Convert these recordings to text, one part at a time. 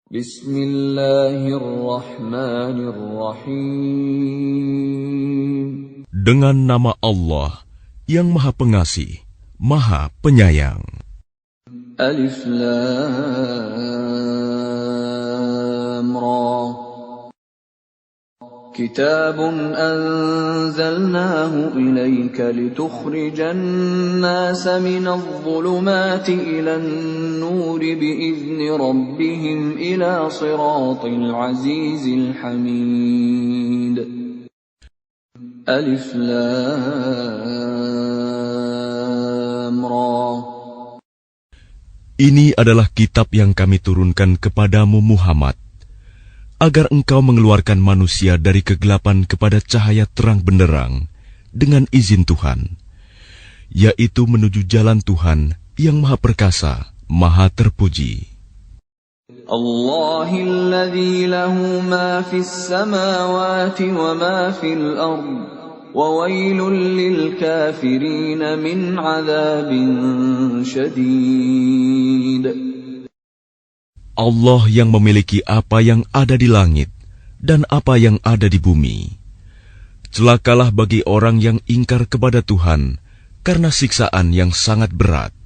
Bismillahirrahmanirrahim. Dengan nama Allah yang Maha Pengasih, Maha Penyayang. Alif Lam Ra. Kitabun anzalnahu ilayka litukhrijan nasa minadh dhulumati ilan nuri bi'izni rabbihim ila siratil azizil hamid. Alif Lam Ra. Ini adalah kitab yang kami turunkan kepadamu Muhammad, agar engkau mengeluarkan manusia dari kegelapan kepada cahaya terang benderang dengan izin Tuhan, yaitu menuju jalan Tuhan yang Maha Perkasa, Maha Terpuji. Allahilladzi lahu ma fis samawati wa ma fil ard, wa wailul lil kafirin min adzabin syadid. Allah yang memiliki apa yang ada di langit dan apa yang ada di bumi. Celakalah bagi orang yang ingkar kepada Tuhan karena siksaan yang sangat berat.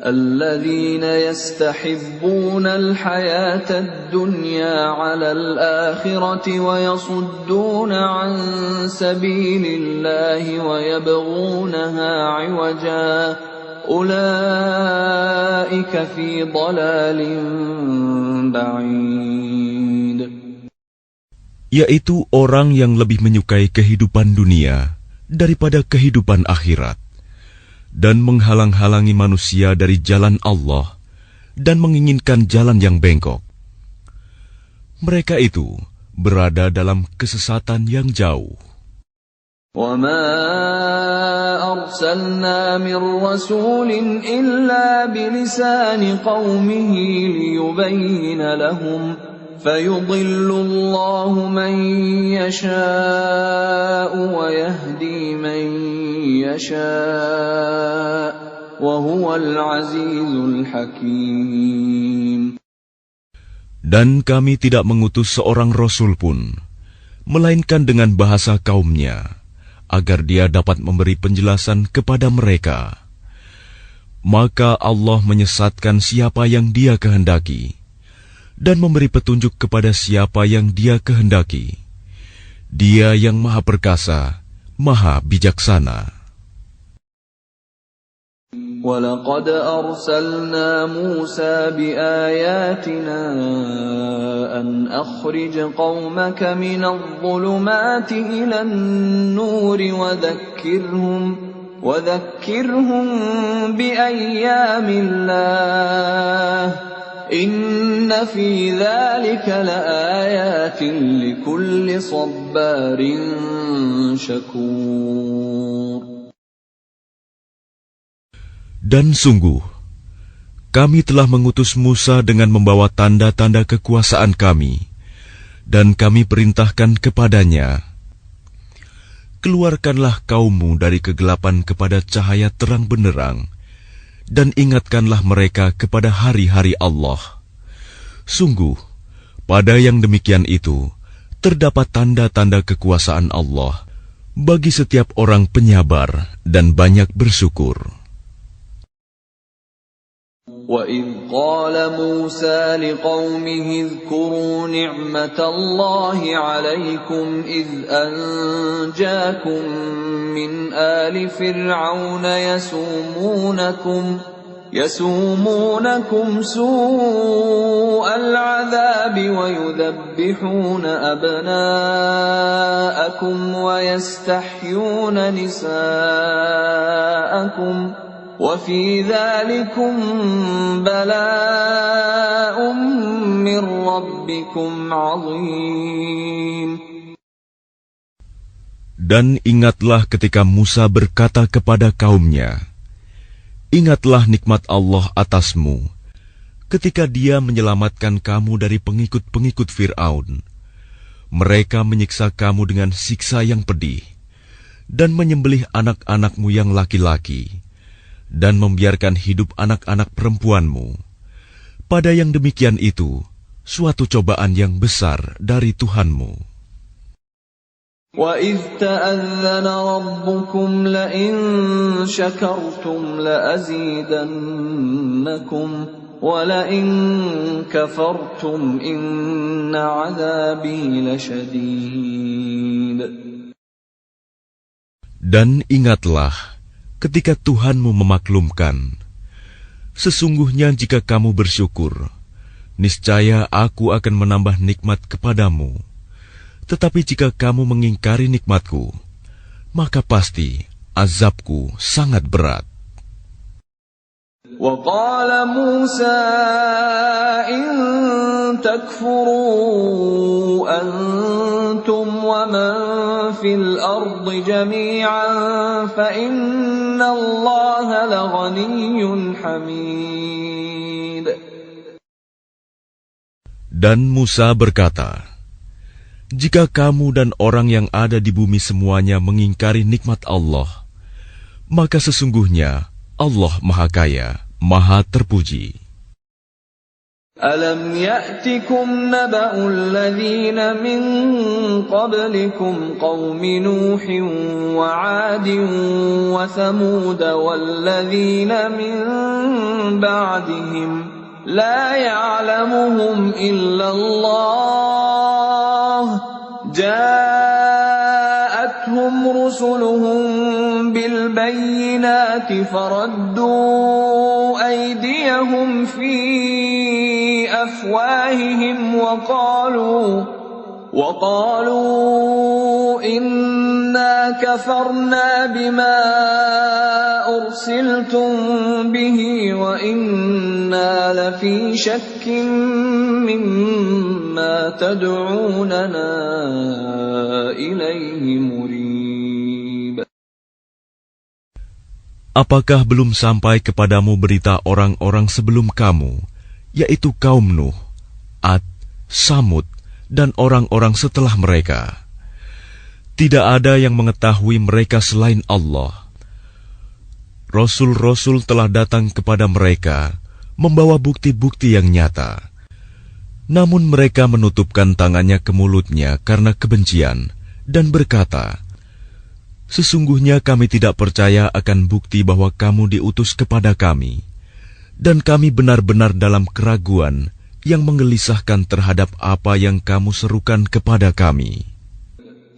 Alladzina yastahibbuna al-hayata ad-dunya 'ala al-akhirati wa yasudduna 'an sabilillahi wa yabghunaha 'iwaja. Ulaika fi dhalalin ba'id. Yaitu orang yang lebih menyukai kehidupan dunia daripada kehidupan akhirat, dan menghalang-halangi manusia dari jalan Allah dan menginginkan jalan yang bengkok. Mereka itu berada dalam kesesatan yang jauh. وَمَا أَرْسَلْنَا مِنْ رَسُولٍ إِلَّا بِلِسَانِ قَوْمِهِ لِيُبَيِّنَ لَهُمْ فَيُضِلُّ اللَّهُ مَنْ يَشَاءُ وَيَهْدِي مَنْ يَشَاءُ وَهُوَ الْعَزِيزُ الْحَكِيمُ. Dan kami tidak mengutus seorang rasul pun, melainkan dengan bahasa kaumnya, agar dia dapat memberi penjelasan kepada mereka. Maka Allah menyesatkan siapa yang Dia kehendaki, dan memberi petunjuk kepada siapa yang Dia kehendaki. Dia yang Maha Perkasa, Maha Bijaksana. وَلَقَدْ أَرْسَلْنَا مُوسَى بِآيَاتِنَا أَنْ أَخْرِجْ قَوْمَكَ مِنَ الظُّلُمَاتِ إِلَى النُّورِ وَذَكِّرْهُمْ بِأَيَّامِ اللَّهِ إِنَّ فِي ذَلِكَ لَآيَاتٍ لِكُلِّ صَبَّارٍ شَكُورٍ. Dan sungguh, kami telah mengutus Musa dengan membawa tanda-tanda kekuasaan kami, dan kami perintahkan kepadanya, keluarkanlah kaummu dari kegelapan kepada cahaya terang benderang, dan ingatkanlah mereka kepada hari-hari Allah. Sungguh, pada yang demikian itu, terdapat tanda-tanda kekuasaan Allah bagi setiap orang penyabar dan banyak bersyukur. وَإِذْ قَالَ مُوسَى لِقَوْمِهِ اذْكُرُوا نِعْمَةَ اللَّهِ عَلَيْكُمْ إِذْ أَنْجَاكُمْ مِنْ آلِ فِرْعَوْنَ يَسُومُونَكُمْ سُوءَ الْعَذَابِ وَيُذَبِّحُونَ أَبْنَاءَكُمْ وَيَسْتَحْيُونَ نِسَاءَكُمْ وَفِي ذَلِكُمْ بَلَاءٌ مِّن رَّبِّكُمْ عَظِيمٌ. Dan ingatlah ketika Musa berkata kepada kaumnya, ingatlah nikmat Allah atasmu, ketika Dia menyelamatkan kamu dari pengikut-pengikut Fir'aun. Mereka menyiksa kamu dengan siksa yang pedih, dan menyembelih anak-anakmu yang laki-laki, dan membiarkan hidup anak-anak perempuanmu. Pada yang demikian itu, suatu cobaan yang besar dari Tuhanmu. وَإِذْ تَأَذَّنَ رَبُّكُمْ لَئِن شَكَرْتُمْ لَأَزِيدَنَّكُمْ وَلَئِن كَفَرْتُمْ إِنَّ عَذَابِي لَشَدِيدٌ. Dan ingatlah ketika Tuhanmu memaklumkan, sesungguhnya jika kamu bersyukur, niscaya Aku akan menambah nikmat kepadamu. Tetapi jika kamu mengingkari nikmatku, maka pasti azabku sangat berat. وَقَالَ مُوسَى إِن تَكْفُرُوا أَنْتُمْ وَمَنْ فِي الْأَرْضِ جَمِيعًا فَإِنَّ اللَّهَ لَغَنِيٌّ حَمِيدٌ. Dan Musa berkata, jika kamu dan orang yang ada di bumi semuanya mengingkari nikmat Allah, maka sesungguhnya Allah Maha Kaya, Maha Terpuji. أَلَمْ يَأْتِكُمْ نَبَأُ الَّذِينَ مِنْ قَبْلِكُمْ قَوْمِ نُوحٍ وَعَادٍ وَثَمُودَ وَالَّذِينَ مِنْ بَعْدِهِمْ لَا يَعْلَمُهُمْ إِلَّا اللَّهُ جَاءَتْهُمْ رُسُلُهُم بِالْبَيِّنَاتِ فَرَدُّوا أَيْدِيَهُمْ فِي أَفْوَاهِهِمْ وَقَالُوا إِنَّا كَفَرْنَا بِمَا أُرْسِلْتُمْ بِهِ وَإِنَّا لَفِي شَكٍّ مِّمَّا تَدْعُونَنَا إِلَيْهِ مُرِيبٍ. Apakah belum sampai kepadamu berita orang-orang sebelum kamu, yaitu kaum Nuh, Ad, Samud, dan orang-orang setelah mereka? Tidak ada yang mengetahui mereka selain Allah. Rasul-rasul telah datang kepada mereka, membawa bukti-bukti yang nyata. Namun mereka menutupkan tangannya ke mulutnya karena kebencian, dan berkata, sesungguhnya kami tidak percaya akan bukti bahwa kamu diutus kepada kami, dan kami benar-benar dalam keraguan yang menggelisahkan terhadap apa yang kamu serukan kepada kami.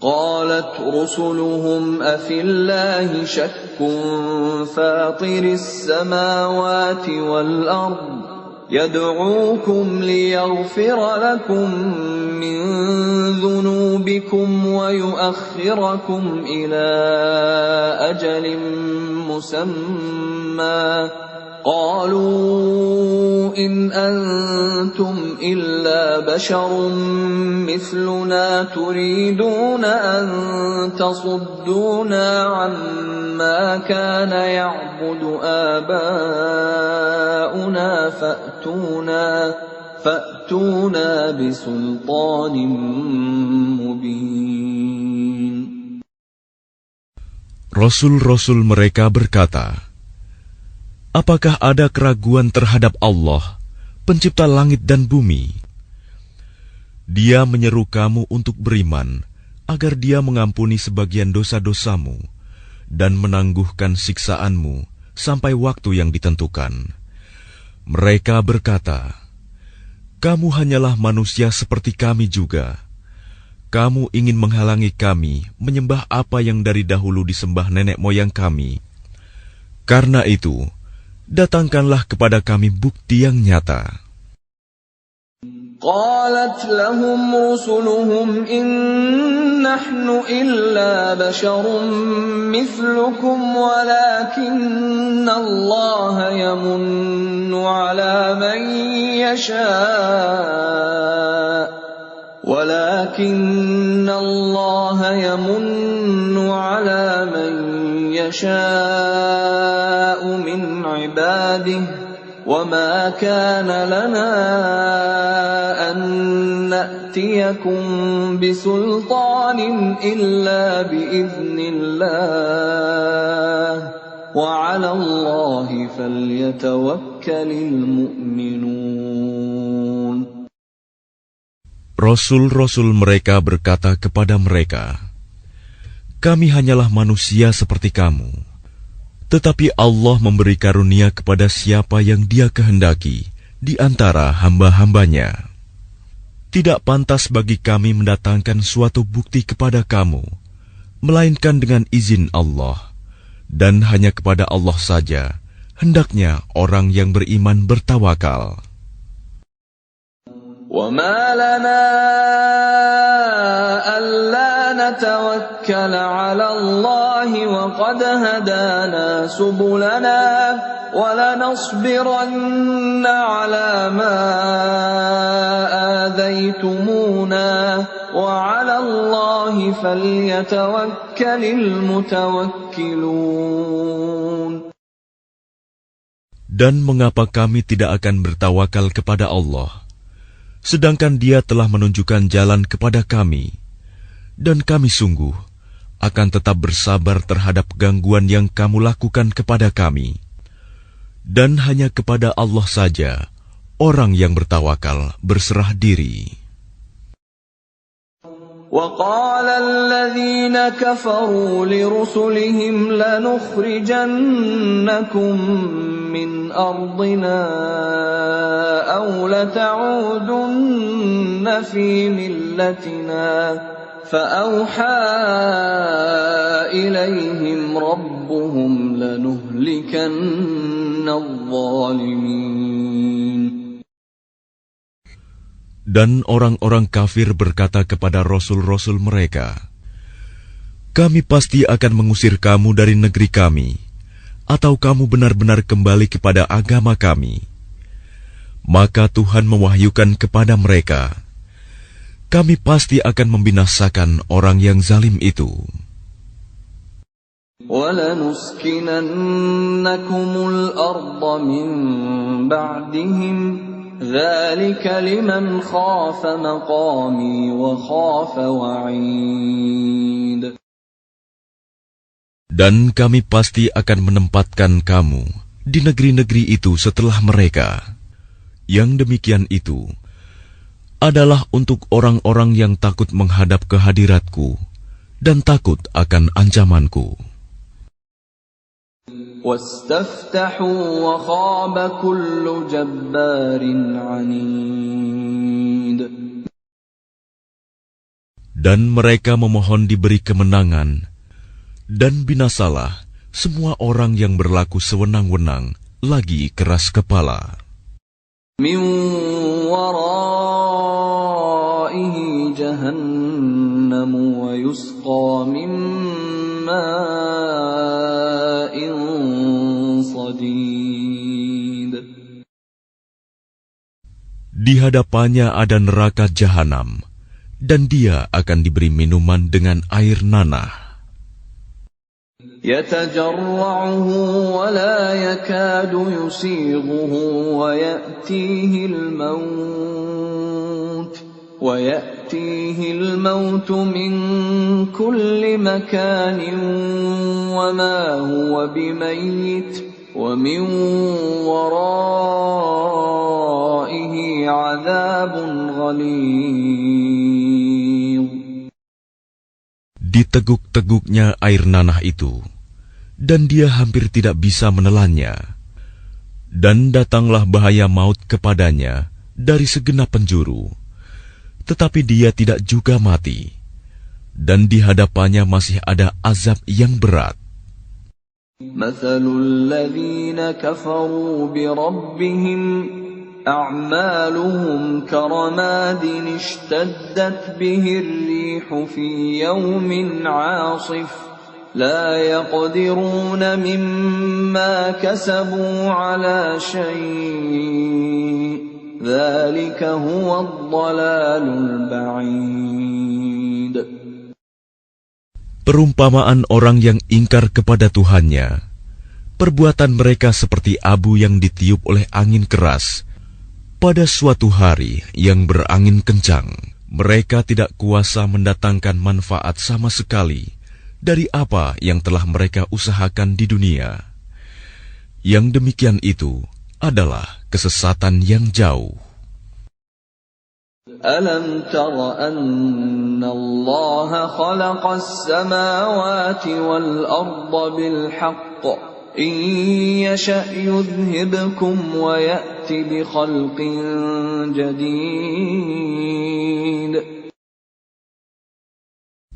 قالت رسلهم أفي الله شك فاطر السماوات والأرض يدعوكم ليغفر لكم من ذنوبكم ويؤخركم إلى أجل مسمى قالوا إن أنتم إلا بشر مثلنا تريدون أن تصدونا عما كان يعبد آباؤنا فأتونا بسلطان مبين. Rasul-rasul mereka berkata, apakah ada keraguan terhadap Allah, pencipta langit dan bumi? Dia menyeru kamu untuk beriman, agar Dia mengampuni sebagian dosa-dosamu dan menangguhkan siksaanmu sampai waktu yang ditentukan. Mereka berkata, kamu hanyalah manusia seperti kami juga. Kamu ingin menghalangi kami menyembah apa yang dari dahulu disembah nenek moyang kami. Karena itu, datangkanlah kepada kami bukti yang nyata. قالت لهم رسلهم إن نحن إلا بشر مثلكم ولكن الله يمن على من يشاء من عباده وما كان لنا أن نأتيكم بسلطان إلا بإذن الله وعلى الله فليتوكل المؤمنون. Rasul-rasul mereka berkata kepada mereka, "Kami hanyalah manusia seperti kamu, tetapi Allah memberi karunia kepada siapa yang Dia kehendaki di antara hamba-hambanya. Tidak pantas bagi kami mendatangkan suatu bukti kepada kamu, melainkan dengan izin Allah, dan hanya kepada Allah saja hendaknya orang yang beriman bertawakal." وَمَا لَنَا أَلَّا نَتَوَكَّلَ عَلَى اللَّهِ وَقَدْ هَدَانَا سُبُلَنَا وَلَنَصْبِرَنَّ عَلَى مَا آذَيْتُمُونَا وَعَلَى اللَّهِ فَلْيَتَوَكَّلِ الْمُتَوَكِّلُونَ. Dan mengapa kami tidak akan bertawakal kepada Allah, sedangkan Dia telah menunjukkan jalan kepada kami, dan kami sungguh akan tetap bersabar terhadap gangguan yang kamu lakukan kepada kami. Dan hanya kepada Allah saja orang yang bertawakal berserah diri. وَقَالَ الَّذِينَ كَفَرُوا لِرُسُلِهِمْ لَنُخْرِجَنَّكُمْ مِنْ أَرْضِنَا أَوْ لَتَعُودُنَّ فِي مِلَّتِنَا فَأَوْحَى إِلَيْهِمْ رَبُّهُمْ لَنُهْلِكَنَّ الظَّالِمِينَ. Dan orang-orang kafir berkata kepada rasul-rasul mereka, "Kami pasti akan mengusir kamu dari negeri kami, atau kamu benar-benar kembali kepada agama kami." Maka Tuhan mewahyukan kepada mereka, "Kami pasti akan membinasakan orang yang zalim itu." وَلَنُسْكِنَنَّكُمُ الْأَرْضَ مِنْ بَعْدِهِمْ ذَلِكَ لِمَنْ خَافَ مَقَامِي وَخَافَ وَعِيدِ. Dan kami pasti akan menempatkan kamu di negeri-negeri itu setelah mereka. Yang demikian itu adalah untuk orang-orang yang takut menghadap kehadiratku dan takut akan ancamanku. وَاسْتَفْتَحُوا وَخَابَ كُلُّ جَبَّارٍ عَنِيدٍ. Dan mereka memohon diberi kemenangan, dan binasalah semua orang yang berlaku sewenang-wenang lagi keras kepala. مِنْ وَرَائِهِ جَهَنَّمُ وَيُسْقَى مِنْ مَاءٍ صَدِيدٍ. Di hadapannya ada neraka jahanam, dan dia akan diberi minuman dengan air nanah. يَتَجَرَّعُهُ وَلَا يَكَادُ يُسِيغُهُ وَيَأْتِيهِ الْمَوْتُ مِنْ كُلِّ مَكَانٍ وَمَا هُوَ بِمَيِّتٍ وَمِنْ وَرَائِهِ عَذَابٌ غَلِيظٌ. Diteguk-teguknya air nanah itu, dan dia hampir tidak bisa menelannya. Dan datanglah bahaya maut kepadanya dari segenap penjuru, tetapi dia tidak juga mati, dan di hadapannya masih ada azab yang berat. مَثَلُ الَّذِينَ كَفَرُوا بِرَبِّهِمْ أَعْمَالُهُمْ كَرَمَادٍ اشْتَدَّتْ بِهِ الرِّيحُ فِي يَوْمٍ عَاصِفٍ لَا يَقْدِرُونَ مِمَّا كَسَبُوا عَلَى شَيْءٍ ذَلِكَ هُوَ الضَّلَالُ الْبَعِيدُ. Perumpamaan orang yang ingkar kepada Tuhannya, perbuatan mereka seperti abu yang ditiup oleh angin keras pada suatu hari yang berangin kencang. Mereka tidak kuasa mendatangkan manfaat sama sekali dari apa yang telah mereka usahakan di dunia. Yang demikian itu adalah kesesatan yang jauh. Alam tara anna Allah khalaqas samawati wal arda bil haqq in yasha' yudhhibkum wa ya'ti bi khalqin jadid.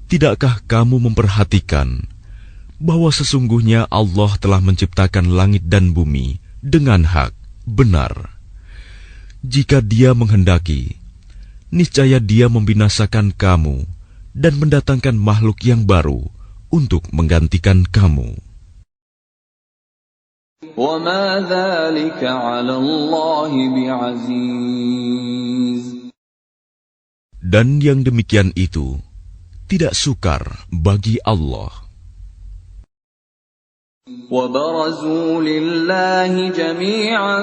Tidakkah kamu memperhatikan bahwa sesungguhnya Allah telah menciptakan langit dan bumi dengan hak, benar. Jika Dia menghendaki, niscaya Dia membinasakan kamu dan mendatangkan makhluk yang baru untuk menggantikan kamu. وَمَا ذَلِكَ عَلَى اللَّهِ بِعَزِيزٍ. Dan yang demikian itu tidak sukar bagi Allah. وَبَرَزُوا لِلَّهِ جَمِيعًا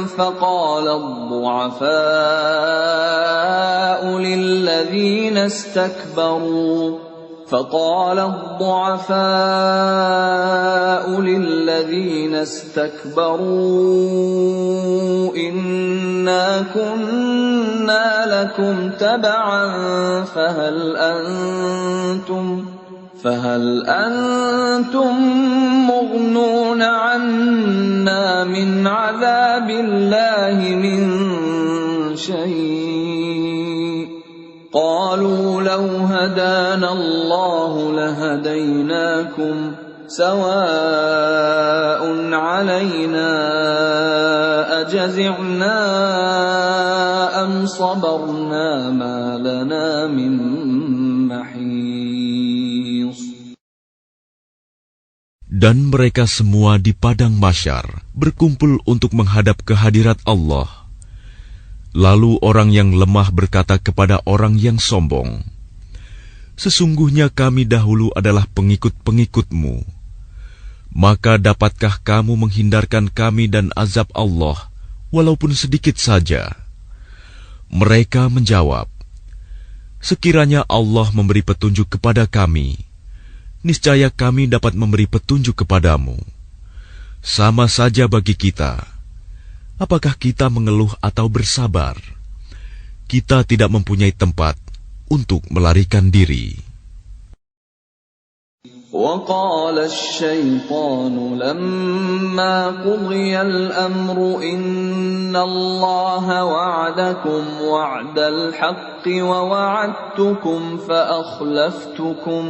فَقَالَ الضُّعَفَاءُ لِلَّذِينَ اسْتَكْبَرُوا إِنَّا كُنَّا لَكُمْ تَبَعًا فهل أنتم مغنون عنا من عذاب الله من شيء قالوا لو هدانا الله لهديناكم سواء علينا أجزعنا أم صبرنا ما لنا من محيص. Dan mereka semua di padang mahsyar berkumpul untuk menghadap kehadirat Allah. Lalu orang yang lemah berkata kepada orang yang sombong, "Sesungguhnya kami dahulu adalah pengikut-pengikutmu. Maka dapatkah kamu menghindarkan kami dan azab Allah, walaupun sedikit saja?" Mereka menjawab, "Sekiranya Allah memberi petunjuk kepada kami, niscaya kami dapat memberi petunjuk kepadamu. Sama saja bagi kita. Apakah kita mengeluh atau bersabar? Kita tidak mempunyai tempat untuk melarikan diri." وَقَالَ الشَّيْطَانُ لَمَّا قُضِيَ الْأَمْرُ إِنَّ اللَّهَ وَعَدَكُمْ وَعْدَ الْحَقِّ وَوَعَدتُّكُمْ فَأَخْلَفْتُكُمْ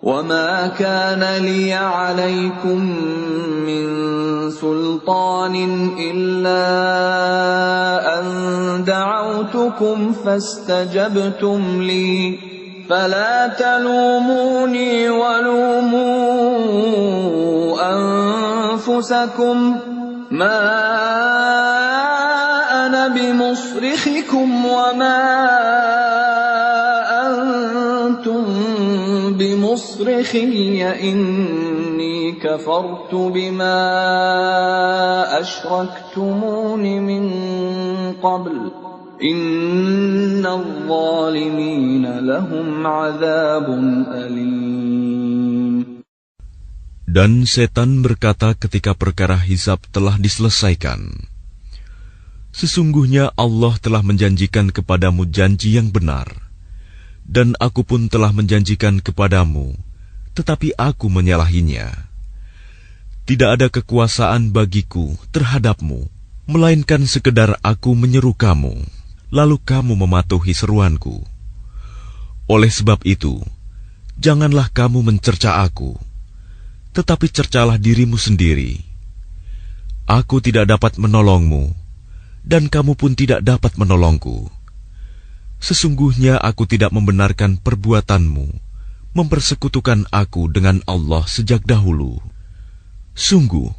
وَمَا كَانَ لِيَ عَلَيْكُمْ مِنْ سُلْطَانٍ إِلَّا أَنْ دَعَوْتُكُمْ فَاسْتَجَبْتُمْ لِي فَلَا تَلُومُونِي وَلُومُوا أَنفُسَكُمْ مَا أَنَا بِمُصْرِخِكُمْ وَمَا أَنْتُمْ بِمُصْرِخِيَّ إِنِّي كَفَرْتُ بِمَا أَشْرَكْتُمُونِ مِنْ قَبْلُ إِنَّ الظَّالِمِينَ لَهُمْ عَذَابٌ أَلِيمٌ. Dan setan berkata ketika perkara hisab telah diselesaikan, "Sesungguhnya Allah telah menjanjikan kepadamu janji yang benar, dan aku pun telah menjanjikan kepadamu, tetapi aku menyalahinya. Tidak ada kekuasaan bagiku terhadapmu, melainkan sekedar aku menyeru kamu, lalu kamu mematuhi seruanku. Oleh sebab itu, janganlah kamu mencerca aku, tetapi cercalah dirimu sendiri. Aku tidak dapat menolongmu, dan kamu pun tidak dapat menolongku. Sesungguhnya aku tidak membenarkan perbuatanmu, mempersekutukan aku dengan Allah sejak dahulu. Sungguh,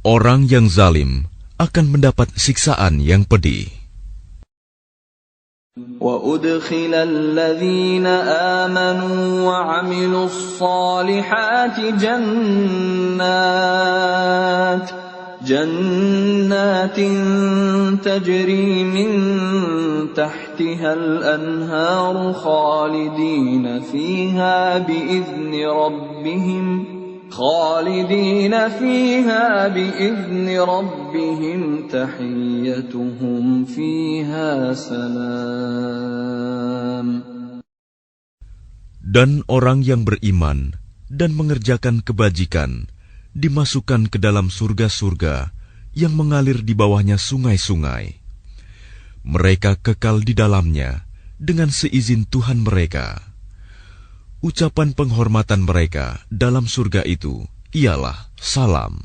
orang yang zalim akan mendapat siksaan yang pedih." وَأُدْخِلَ الَّذِينَ آمَنُوا وَعَمِلُوا الصَّالِحَاتِ جَنَّاتٍ تَجْرِي مِنْ تَحْتِهَا الْأَنْهَارُ خَالِدِينَ فِيهَا بِإِذْنِ رَبِّهِمْ خالدين فيها بإذن ربهم تحيتهم فيها سلام. Dan orang yang beriman dan mengerjakan kebajikan dimasukkan ke dalam surga-surga yang mengalir di bawahnya sungai-sungai. Mereka kekal di dalamnya dengan seizin Tuhan mereka. Ucapan penghormatan mereka dalam surga itu ialah salam.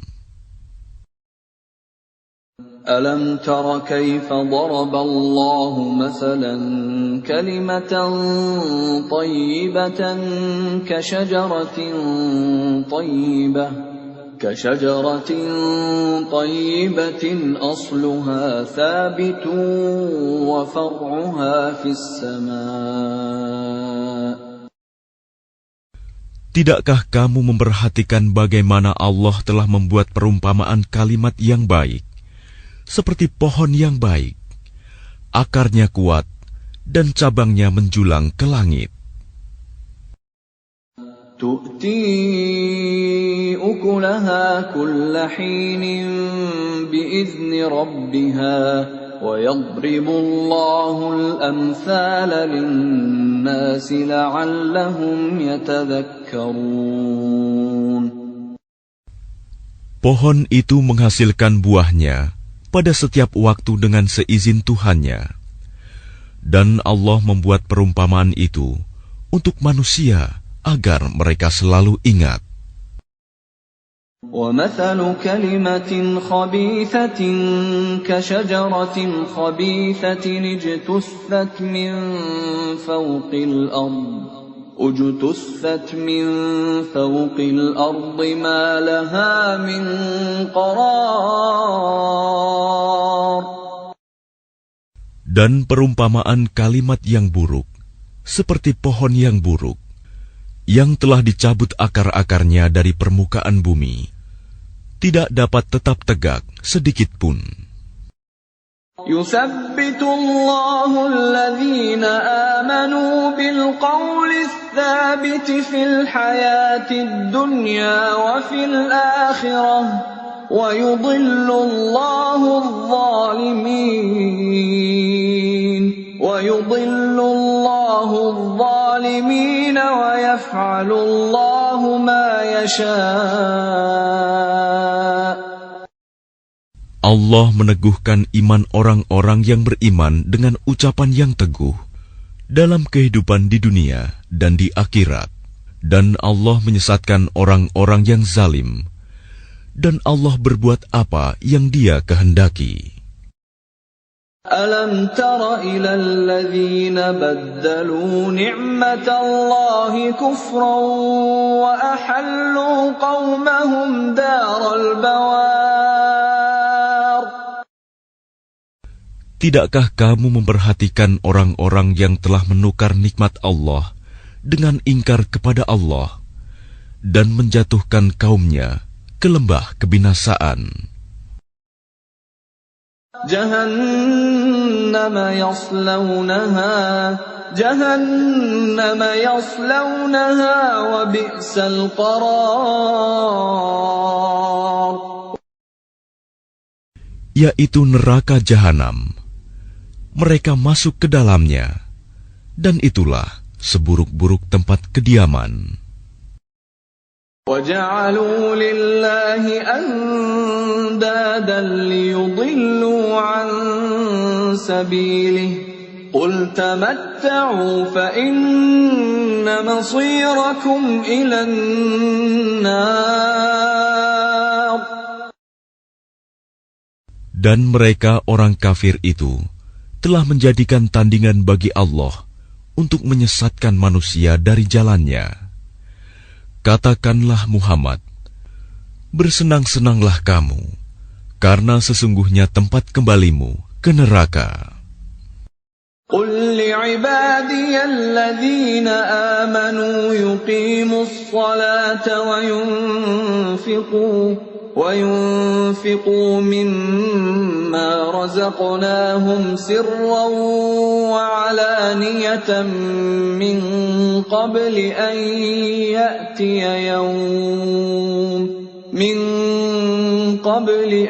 ألم تر كيف ضرب الله مثلا كلمة طيبة كشجرة طيبة أصلها ثابت وفرعها في السماء. Tidakkah kamu memperhatikan bagaimana Allah telah membuat perumpamaan kalimat yang baik, seperti pohon yang baik, akarnya kuat dan cabangnya menjulang ke langit. تؤتي أكلها كل حين بإذن ربها ويضرب الله الأمثال للناس لعلهم يتذكرون. Pohon itu menghasilkan buahnya pada setiap waktu dengan seizin Tuhannya. Dan Allah membuat perumpamaan itu untuk manusia agar mereka selalu ingat. وَمَثَلُ كَلِمَةٍ خَبِيثَةٍ كَشَجَرَةٍ خَبِيثَةٍ اجْتُثَّتْ مِنْ فَوْقِ الْأَرْضِ مَا لَهَا مِنْ قَرَارٍ. Dan perumpamaan kalimat yang buruk seperti pohon yang buruk yang telah dicabut akar-akarnya dari permukaan bumi, tidak dapat tetap tegak sedikit pun. يُثَبِّتُ اللَّهُ الَّذِينَ آمَنُوا بِالْقَوْلِ الثَّابِتِ فِي الْحَيَاةِ الدُّنْيَا وَفِي الْآخِرَةِ وَيُضِلُّ اللَّهُ الظَّالِمِينَ وَيَفْعَلُ اللَّهُ مَا يَشَاءُ. Allah meneguhkan iman orang-orang yang beriman dengan ucapan yang teguh dalam kehidupan di dunia dan di akhirat. Dan Allah menyesatkan orang-orang yang zalim. Dan Allah berbuat apa yang Dia kehendaki. أَلَمْ تَرَ إِلَى الَّذِينَ بَدَّلُوا نِعْمَةَ اللَّهِ كُفْرًا وَأَحَلُّوا قَوْمَهُمْ دَارَ الْبَوَارِ. Tidakkah kamu memperhatikan orang-orang yang telah menukar nikmat Allah dengan ingkar kepada Allah dan menjatuhkan kaumnya ke lembah kebinasaan? جهنم يصلونها وبئس القرار. Yaitu neraka jahanam. Mereka masuk ke dalamnya, dan itulah seburuk-buruk tempat kediaman. وَجَعَلُوا لِلَّهِ أَنْدَادًا لِيُضِلُّوا عَنْ سَبِيلِهِ قُلْ تَمَتَّعُوا فَإِنَّ مَصِيرَكُمْ إِلَى النَّارِ. Dan mereka orang kafir itu telah menjadikan tandingan bagi Allah untuk menyesatkan manusia dari jalannya. Katakanlah Muhammad, bersenang-senanglah kamu, karena sesungguhnya tempat kembalimu ke neraka. قُلْ لِعِبَادِيَ الَّذِينَ آمَنُوا يُقِيمُوا الصَّلَاةَ وَيُنْفِقُوا مِمَّا مما رزقناهم سرا وعلانية من قبل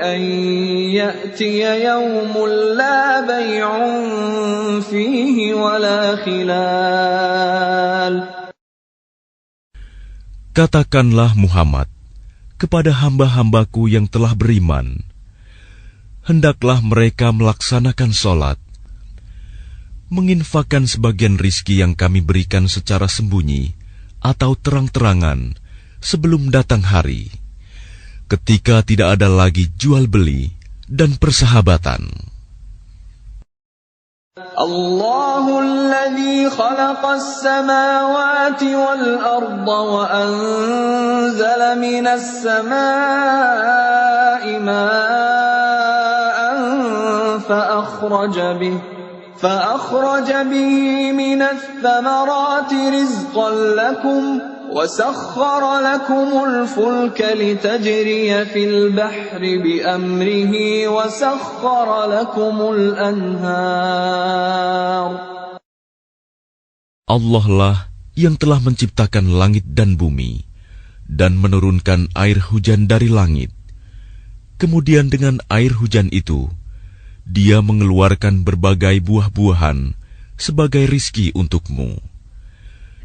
أن يأتي يوم لا بيع فيه ولا خلال. Katakanlah Muhammad kepada hamba-hambaku yang telah beriman, hendaklah mereka melaksanakan sholat, menginfakkan sebagian rizki yang kami berikan secara sembunyi atau terang-terangan sebelum datang hari, ketika tidak ada lagi jual-beli dan persahabatan. Allahu alladhi khalaqas samawati wal arda wa anzala minas samaa'i ma'an فأخرج به من الثمرات رزقا لكم وسخر لكم الفلك لتجري في البحر بأمره وسخر لكم الأنهار. Allah lah yang telah menciptakan langit dan bumi dan menurunkan air hujan dari langit. Kemudian dengan air hujan itu Dia mengeluarkan berbagai buah-buahan sebagai rizki untukmu.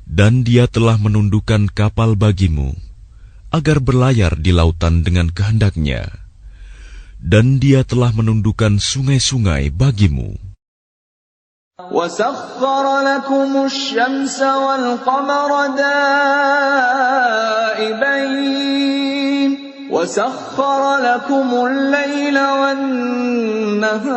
Dan Dia telah menundukkan kapal bagimu, agar berlayar di lautan dengan kehendak-Nya. Dan Dia telah menundukkan sungai-sungai bagimu. وَسَخَّرَ لَكُمُ الشَّمْسَ وَالْقَمَرَ دَائِبَيْنِ وَسَخَّرَ لَكُمُ اللَّيْلَ وَالنَّهَارَ.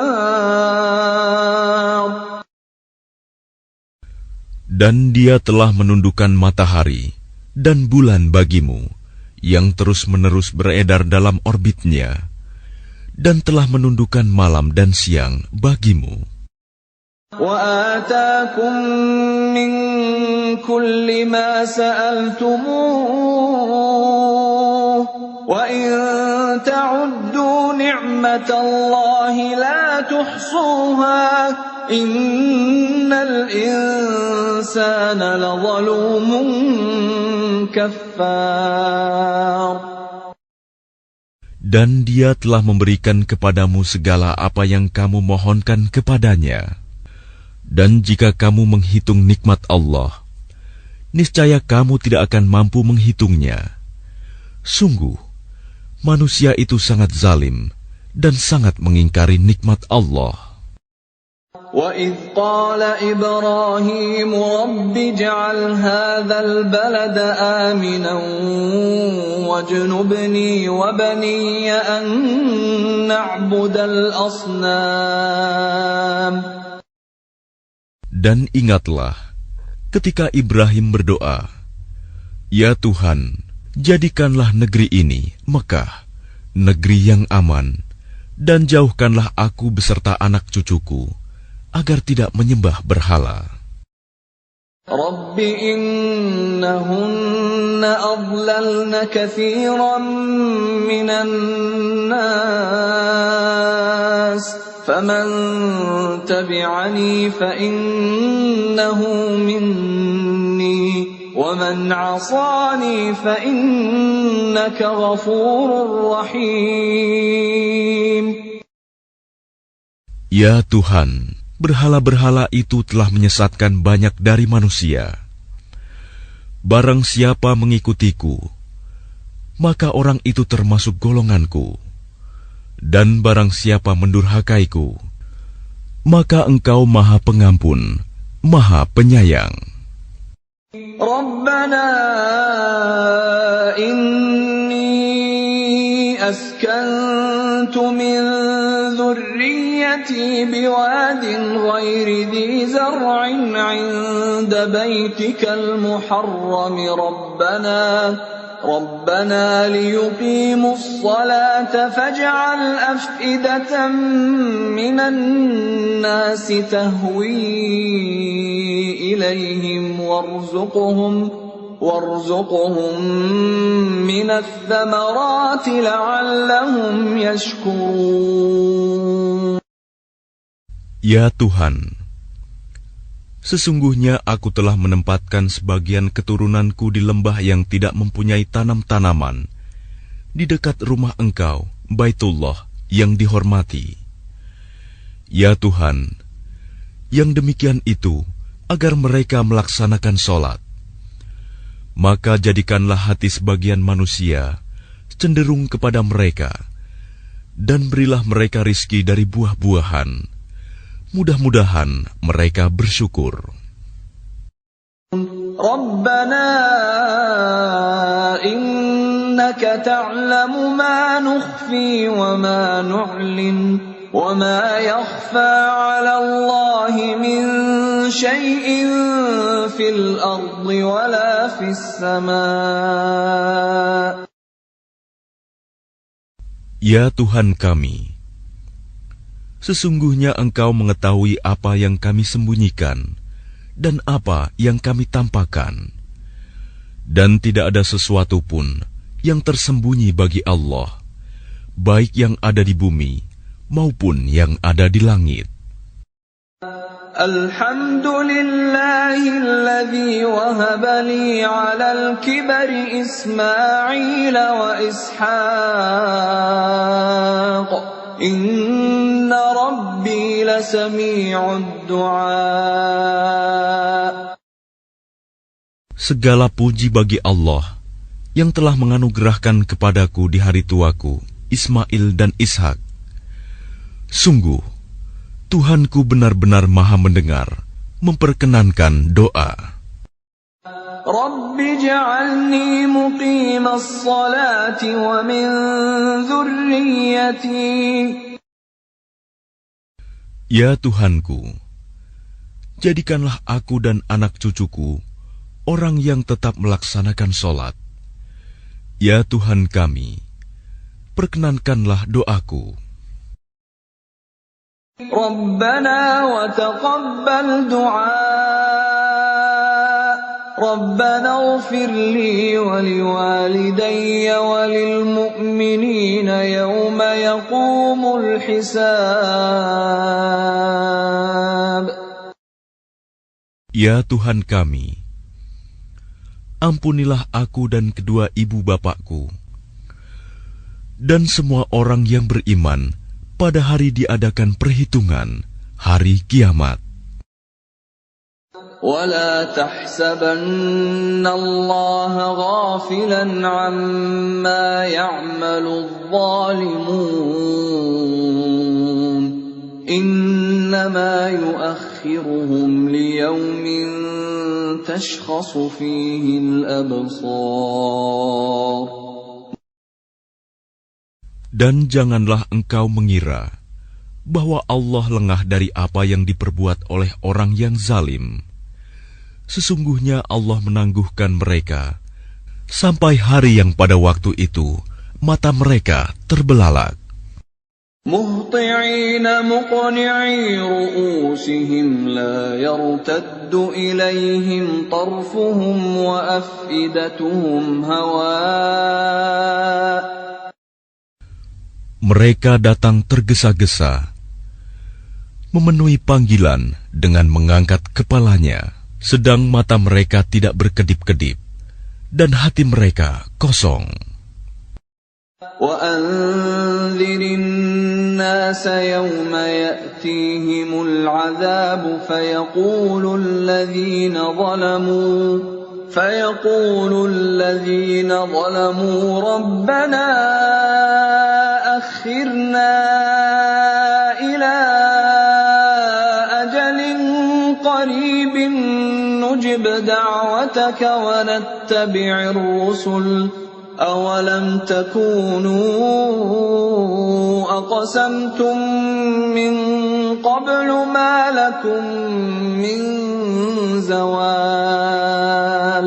Dan Dia telah menundukkan matahari dan bulan bagimu, yang terus-menerus beredar dalam orbitnya, dan telah menundukkan malam dan siang bagimu. وَآتَاكُم مِّن كُلِّ مَا سَأَلْتُمُوهُ وَإِن تَعُدُّوا نِعْمَةَ اللَّهِ لَا تُحْصُوهَا إِنَّ الْإِنسَانَ لَظَلُومٌ كَفَّارٌ. Dan Dia telah memberikan kepadamu segala apa yang kamu mohonkan kepadanya. Dan jika kamu menghitung nikmat Allah, niscaya kamu tidak akan mampu menghitungnya. Sungguh, manusia itu sangat zalim dan sangat mengingkari nikmat Allah. وَإِذْ قَالَ إِبْرَاهِيمُ رَبِّ اجْعَلْ هَذَا الْبَلَدَ آمِنًا وَاجْنُبْنِي وَبَنِيَّ أَن نَّعْبُدَ الْأَصْنَامَ. Dan ingatlah ketika Ibrahim berdoa, "Ya Tuhan, jadikanlah negeri ini, Mekah, negeri yang aman, dan jauhkanlah aku beserta anak cucuku, agar tidak menyembah berhala." Rabbi innahunna adlalna kathiran minan nas. فَمَنْ تَبِعَنِي فَإِنَّهُ مِنِّي وَمَنْ عَصَانِي فَإِنَّكَ غَفُورٌ رَحِيمٌ. Ya Tuhan, berhala-berhala itu telah menyesatkan banyak dari manusia. Barang siapa mengikutiku, maka orang itu termasuk golonganku. Dan barang siapa mendurhakaiku, maka Engkau Maha Pengampun, Maha Penyayang. Rabbana inni askantu min dhurriyyati biwadin ghairi dhi zar'in 'inda baytikal muharram ربنا ليقيموا الصلاة فاجعل أفئدة من الناس تهوي إليهم وارزقهم من الثمرات لعلهم يشكرون. Ya Tuhan, sesungguhnya aku telah menempatkan sebagian keturunanku di lembah yang tidak mempunyai tanam-tanaman, di dekat rumah Engkau, Baitullah, yang dihormati. Ya Tuhan, yang demikian itu agar mereka melaksanakan sholat. Maka jadikanlah hati sebagian manusia cenderung kepada mereka, dan berilah mereka rizki dari buah-buahan. Mudah-mudahan mereka bersyukur. Rabbana innaka ta'lamu ma nukhfi wa ma nu'lin wa ma yakhfa 'ala Allahi min syai'in fil ardi wa la fis sama'. Ya Tuhan kami, sesungguhnya Engkau mengetahui apa yang kami sembunyikan dan apa yang kami tampakkan, dan tidak ada sesuatu pun yang tersembunyi bagi Allah, baik yang ada di bumi maupun yang ada di langit. Alhamdulillahilladzi wahaba li 'alal kibari Ismail wa Ishaq. Inna Rabbi lasami'ud du'a. Segala puji bagi Allah yang telah menganugerahkan kepadaku di hari tuaku Ismail dan Ishak. Sungguh, Tuhanku benar-benar maha mendengar, memperkenankan doa. Rabbi ja'alni muqimas salati wa min dhurriyyati. Ya Tuhanku, jadikanlah aku dan anak cucuku orang yang tetap melaksanakan sholat. Ya Tuhan kami, perkenankanlah doaku. Rabbana wa taqabbal du'a. Rabbana ighfir li wa liwalidayya wa lil mu'minina yawma yaqumul hisab. Ya Tuhan kami, ampunilah aku dan kedua ibu bapakku, dan semua orang yang beriman pada hari diadakan perhitungan, hari kiamat. وَلَا تَحْسَبَنَّ اللَّهَ غَافِلًا عَمَّا يَعْمَلُ الظَّالِمُونَ إِنَّمَا يُؤَخِّرُهُمْ لِيَوْمٍ تَشْخَصُ فِيهِ الْأَبْصَارُ. Dan janganlah engkau mengira bahwa Allah lengah dari apa yang diperbuat oleh orang yang zalim. Sesungguhnya Allah menangguhkan mereka sampai hari yang pada waktu itu mata mereka terbelalak. Muhti'ina muqni'i ru'usihim la yartaddu ilayhim tarfuhum wa af'idatuhum hawa'. Mereka datang tergesa-gesa, memenuhi panggilan dengan mengangkat kepalanya, sedang mata mereka tidak berkedip-kedip, dan hati mereka kosong. وَأَنذِرِ النَّاسَ يَوْمَ يَأْتِيهِمُ الْعَذَابُ فَيَقُولُ الَّذِينَ ظَلَمُوا رَبَّنَا أَخِّرْنَا إِلَى أَجَلٍ قَرِيبٍ نُجِبْ دَعْوَتَكَ وَنَتَّبِعِ الرُّسُلَ أَوَلَمْ تَكُونُوا أَقْسَمْتُم مِّن قَبْلُ مَا لَكُم مِّن زَوَالٍ.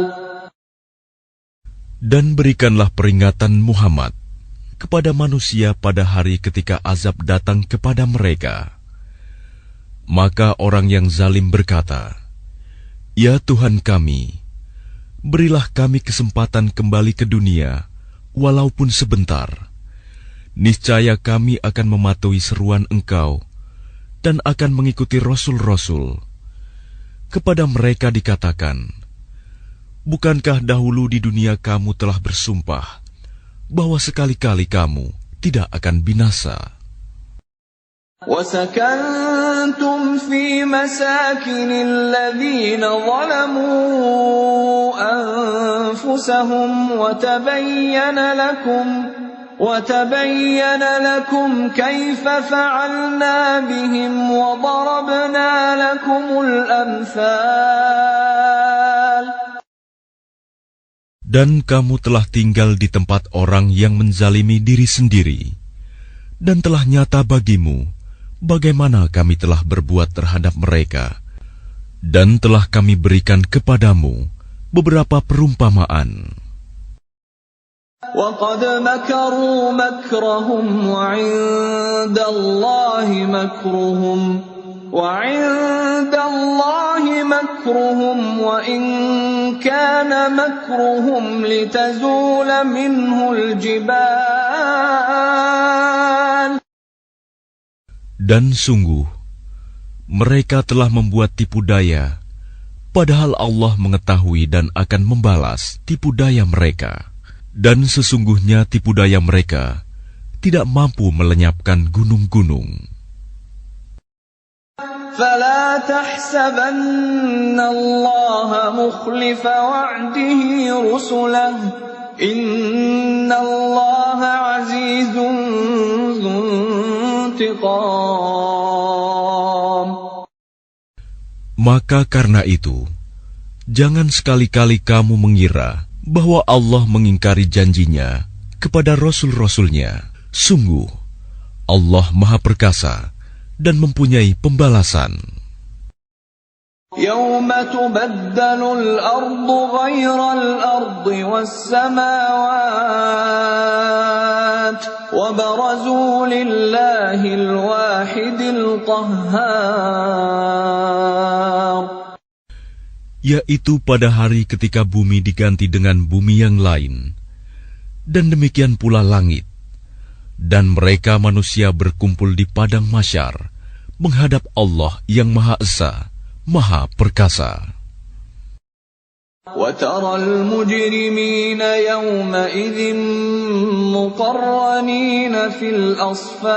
Dan berikanlah peringatan Muhammad kepada manusia pada hari ketika azab datang kepada mereka. Maka orang yang zalim berkata, "Ya Tuhan kami, berilah kami kesempatan kembali ke dunia, walaupun sebentar. Niscaya kami akan mematuhi seruan Engkau, dan akan mengikuti rasul-rasul. Kepada mereka dikatakan, bukankah dahulu di dunia kamu telah bersumpah bahwa sekali-kali kamu tidak akan binasa? وَسَكَنْتُمْ فِي مَسَاكِنِ الَّذِينَ ظَلَمُوا أَنفُسَهُمْ وَتَبَيَّنَ لَكُمْ كَيْفَ فَعَلْنَا بِهِمْ وَضَرَبْنَا لَكُمُ الْأَمْثَالَ. Dan kamu telah tinggal di tempat orang yang menzalimi diri sendiri, dan telah nyata bagimu bagaimana kami telah berbuat terhadap mereka, dan telah kami berikan kepadamu beberapa perumpamaan. وَقَدْ مَكَرُوا مَكْرَهُمْ وَعِندَ اللَّهِ مَكْرُهُمْ وَإِنْ كَانَ مَكْرُهُمْ لِتَزُولَ مِنْهُ الْجِبَالُ. Dan sungguh, mereka telah membuat tipu daya, padahal Allah mengetahui dan akan membalas tipu daya mereka. Dan sesungguhnya tipu daya mereka tidak mampu melenyapkan gunung-gunung. فَلَا تَحْسَبَنَّ اللَّهَ مُخْلِفَ وَعْدِهِ رُسُلَهُ إِنَّ اللَّهَ عَزِيزٌ ذُو انتِقَامٍ. Maka karena itu, jangan sekali-kali kamu mengira bahwa Allah mengingkari janjinya kepada rasul-rasulnya. Sungguh, Allah Maha Perkasa dan mempunyai pembalasan. يَوْمَ تُبَدَّلُ الْأَرْضُ غَيْرَ الْأَرْضِ وَالسَّمَاوَاتُ وَبَرَزُوا لِلَّهِ الْوَاحِدِ الْقَهَّارِ. Yaitu pada hari ketika bumi diganti dengan bumi yang lain, dan demikian pula langit, dan mereka manusia berkumpul di padang mahsyar menghadap Allah yang Maha Esa, Maha Perkasa. وَتَرَى الْمُجْرِمِينَ يَوْمَئِذٍ مُقَرَّنِينَ فِي الْأَصْفَادِ.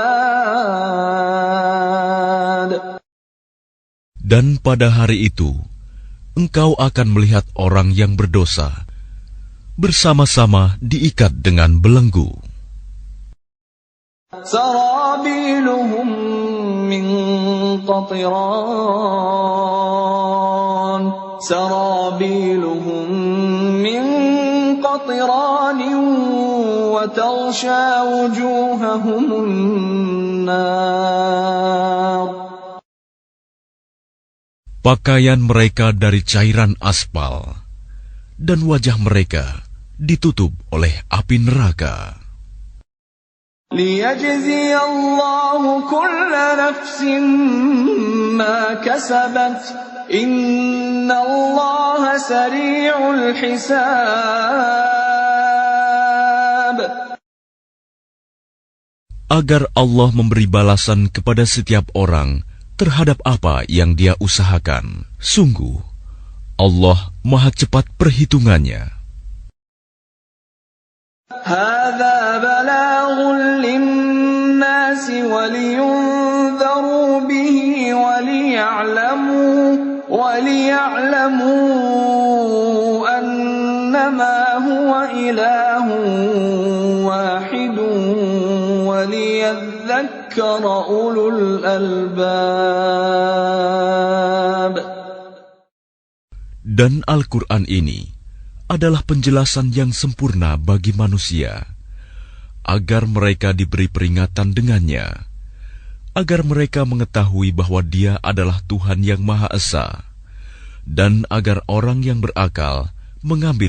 Dan pada hari itu, engkau akan melihat orang yang berdosa bersama-sama diikat dengan belenggu. سَرَابِيلُهُم مِّن قَطِرَانٍ وَتَغْشَىٰ وُجُوهَهُمُ النَّارُ. Pakaian mereka dari cairan aspal, dan wajah mereka ditutup oleh api neraka. لِيَجْزِيَ اللَّهُ كُلَّ نَفْسٍ مَا كَسَبَتْ إِنَّ اللَّهَ سَرِيعُ الْحِسَابِ. Agar Allah memberi balasan kepada setiap orang terhadap apa yang dia usahakan. Sungguh, Allah Maha cepat perhitungannya. هَذَا بَلَاغٌ لِلنَّاسِ وَلِيُنذَرُوا بِهِ وَلِيَعْلَمُوا أَنَّمَا هُوَ إِلَٰهٌ وَاحِدٌ وَلِيَذَّكَّرَ أُولُو الْأَلْبَابِ. Dan Al-Quran ini adalah penjelasan yang sempurna bagi manusia, agar mereka diberi peringatan dengannya, agar mereka mengetahui bahwa Dia adalah Tuhan yang Maha Esa, dan agar orang yang berakal mengambil